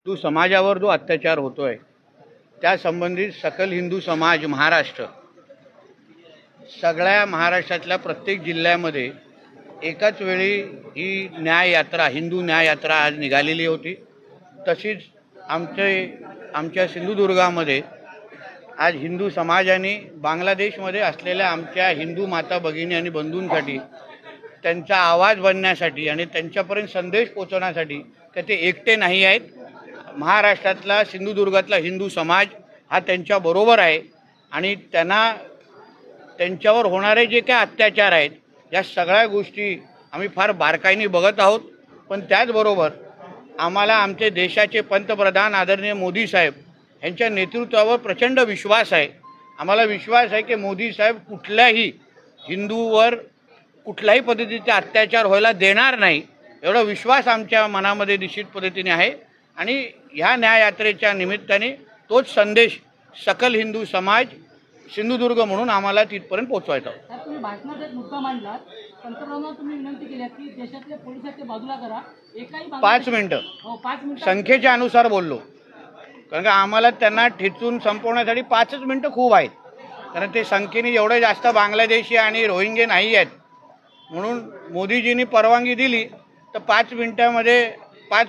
हिंदू समाजावर जो अत्याचार होतोय त्या संबंधित सकल हिंदू समाज महाराष्ट्र सगळ्या महाराष्ट्रातल्या प्रत्येक जिल्ह्यामध्ये एकाच वेळी ही न्याय यात्रा हिंदू न्याय यात्रा आज निघालेली होती। तशीच आमच्या सिंधुदुर्गामध्ये आज हिंदू समाजाने बांगलादेशमध्ये असलेल्या आमच्या हिंदू माता भगिनी आणि बंधूंसाठी त्यांचा आवाज बनण्यासाठी आणि त्यांच्यापर्यंत संदेश पोहोचवण्यासाठी की ते एकटे नाही आहेत। महाराष्ट्रातला सिंधुदुर्गातला हिंदू समाज हा त्यांच्या बरोबर आहे आणि त्यांच्यावर होणारे जे काही अत्याचार आहेत या सगळ्या गोष्टी आम्ही फार बारकाईने बघत आहोत। पण त्याचबरोबर आम्हाला आमचे देशाचे पंतप्रधान आदरणीय मोदी साहेब यांच्या नेतृत्वावर प्रचंड विश्वास आहे। आम्हाला विश्वास आहे की मोदी साहेब कुठल्याही हिंदूवर कुठल्याही पद्धतीचे अत्याचार व्हायला देणार नाही एवढा विश्वास आमच्या मनामध्ये निश्चित पद्धतीने आहे। आणि ह्या न्याययात्रेच्या निमित्ताने तोच संदेश सकल हिंदू समाज सिंधुदुर्ग म्हणून आम्हाला तिथपर्यंत पोहोचवायचा होता। तुम्ही भाषणात एक मुद्दा मांडला, पंतप्रधानांना तुम्ही विनंती केली की देशातल्या पोलिसांचे बाजूला करा। एकाही 5 मिनिटं संख्येच्या अनुसार बोललो, कारण का आम्हाला त्यांना ठेचून संपवण्यासाठी 5च मिनिटं खूप आहेत, कारण ते संख्येने एवढे जास्त बांगलादेशी आणि रोहिंगे नाही आहेत। म्हणून मोदीजींनी परवानगी दिली तर 5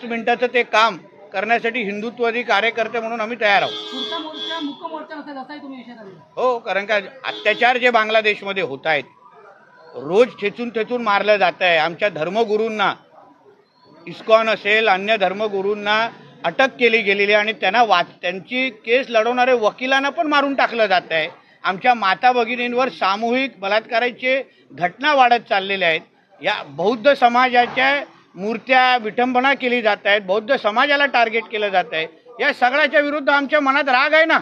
मिनिटाचं ते काम करण्यासाठी हिंदुत्ववादी कार्यकर्ते म्हणून आम्ही तयार आहोत। हो, कारण का अत्याचार जे बांगलादेशमध्ये होत आहेत, रोज ठेचून मारलं जात आहे। आमच्या धर्मगुरूंना, इस्कॉन असेल अन्य धर्मगुरूंना अटक केली गेलेली आणि त्यांची केस लढवणारे वकिलांना पण मारून टाकलं जात आहे। आमच्या माता भगिनींवर सामूहिक बलात्काराचे घटना वाढत चाललेल्या आहेत। या बौद्ध समाजाच्या मूर्त्या विटंबना केली जात आहेत, बौद्ध समाजाला टार्गेट केलं जात आहे। या सगळ्याच्या विरुद्ध आमच्या मनात राग आहे ना।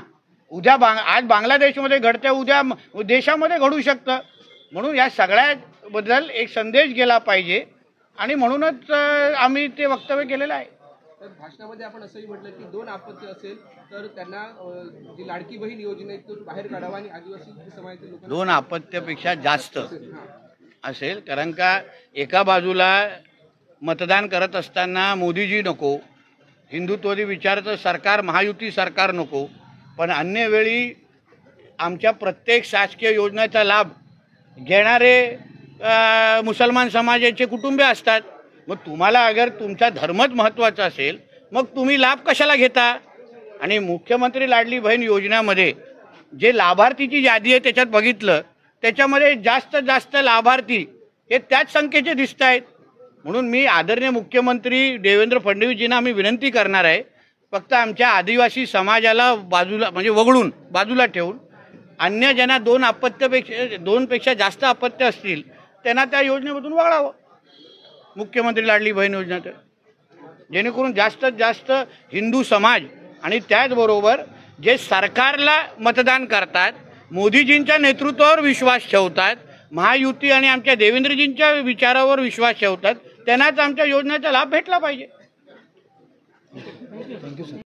आज बांगलादेशमध्ये घडते, उद्या देशामध्ये घडू शकतं। म्हणून या सगळ्याबद्दल एक संदेश गेला पाहिजे आणि म्हणूनच आम्ही ते वक्तव्य केलेलं आहे। भाषणामध्ये आपण असंही म्हटलं की 2 आपत्ती असेल तर त्यांना जी लाडकी बहीण योजनेतून बाहेर काढावं आणि आदिवासी समाजातील लोक 2 आपत्तीपेक्षा जास्त असेल, कारण का एका बाजूला मतदान करत असताना मोदीजी नको, हिंदुत्ववादी विचाराचं सरकार महायुती सरकार नको, पण अन्य वेळी आमच्या प्रत्येक शासकीय योजनेचा लाभ घेणारे मुसलमान समाजाचे कुटुंबे असतात। मग तुम्हाला अगर तुमचा धर्मच महत्त्वाचा असेल मग तुम्ही लाभ कशाला घेता? आणि मुख्यमंत्री लाडली बहीण योजनेमध्ये जे लाभार्थीची यादी आहे त्याच्यात बघितलं, त्याच्यामध्ये जास्त लाभार्थी हे त्याच संख्येचे दिसत आहेत। म्हणून मी आदरणीय मुख्यमंत्री देवेंद्र फडणवीसजींना आम्ही विनंती करणार आहे, फक्त आमच्या आदिवासी समाजाला बाजूला म्हणजे वगळून बाजूला ठेवून अन्य ज्यांना 2 पेक्षा जास्त अपत्य असतील त्यांना त्या योजनेमधून वगळावं, मुख्यमंत्री लाडली बहीण योजनेत, जेणेकरून जास्तीत जास्त हिंदू समाज आणि त्याचबरोबर जे सरकारला मतदान करतात, मोदीजींच्या नेतृत्वावर विश्वास ठेवतात, महायुती आणि आमच्या देवेंद्रजींच्या विचारावर विश्वास ठेवतात, त्यांनाच आमच्या योजनेचा लाभ भेटला पाहिजे।